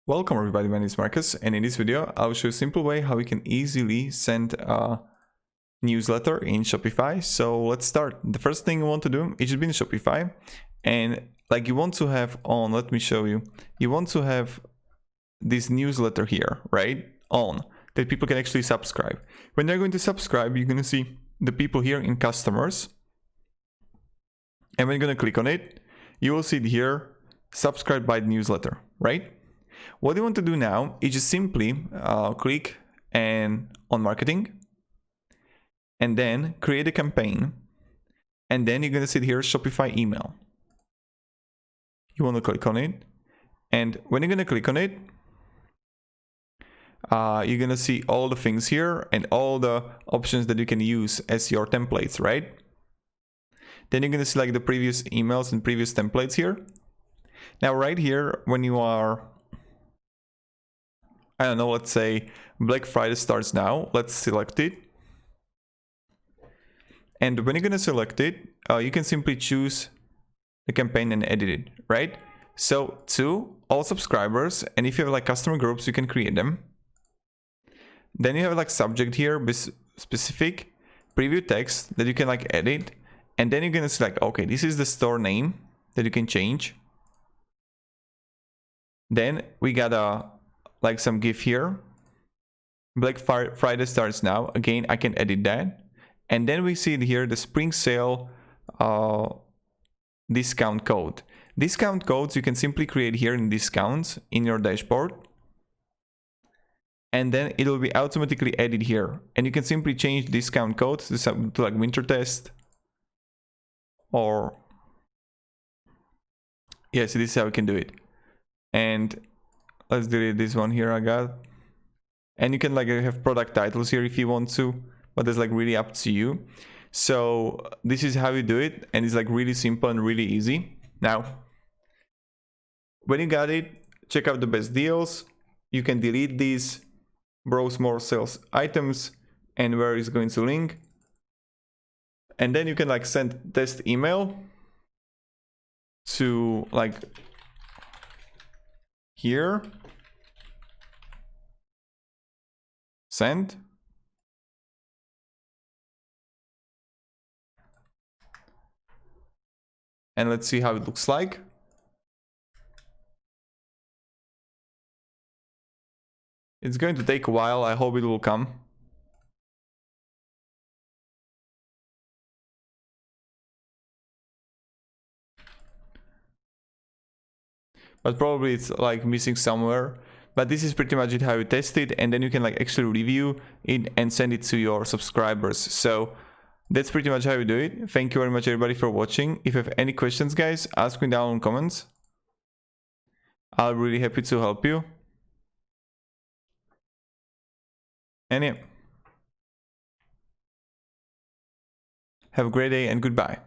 Welcome everybody, my name is Marcus, and in this video I'll show you a simple way how we can easily send a newsletter in Shopify. So let's start. The first thing you want to do is just be in Shopify, and like you want to have on, let me show you, you want to have this newsletter here, right, on, that people can actually subscribe. When they're going to subscribe, you're going to see the people here in customers, and when you're going to click on it, you will see it here, subscribe by the newsletter, right? What you want to do now is just simply click on marketing, and then create a campaign, and then you're going to see here Shopify email. You want to click on it, and when you're going to click on it, you're going to see all the things here and all the options that you can use as your templates, right? Then you're going to see like the previous emails and previous templates here. Now right here, when you are, I don't know, let's say Black Friday starts now, let's select it. And when you're going to select it, you can simply choose the campaign and edit it, right? So to all subscribers, and if you have like customer groups, you can create them. Then you have like subject here, specific preview text that you can like edit. And then you're going to select, okay, this is the store name that you can change. Then we got like some GIF here. Black Friday starts now. Again, I can edit that. And then we see here the spring sale discount code. Discount codes you can simply create here in discounts in your dashboard. And then it will be automatically added here. And you can simply change discount codes to like winter test. Or yes, this is how we can do it. And let's delete this one here I got. And you can like have product titles here if you want to, but it's like really up to you. So this is how you do it, and it's like really simple and really easy. Now, when you got it, check out the best deals. You can delete these, browse more sales items, and where it's going to link. And then you can like send test email to like here, send, and let's see how it looks like. It's going to take a while. I hope it will come. But probably it's like missing somewhere. But this is pretty much it, how you test it, and then you can like actually review it and send it to your subscribers. So that's pretty much how you do it. Thank you very much everybody for watching. If you have any questions, guys, ask me down in comments. I'll be really happy to help you. And yeah, have a great day and goodbye.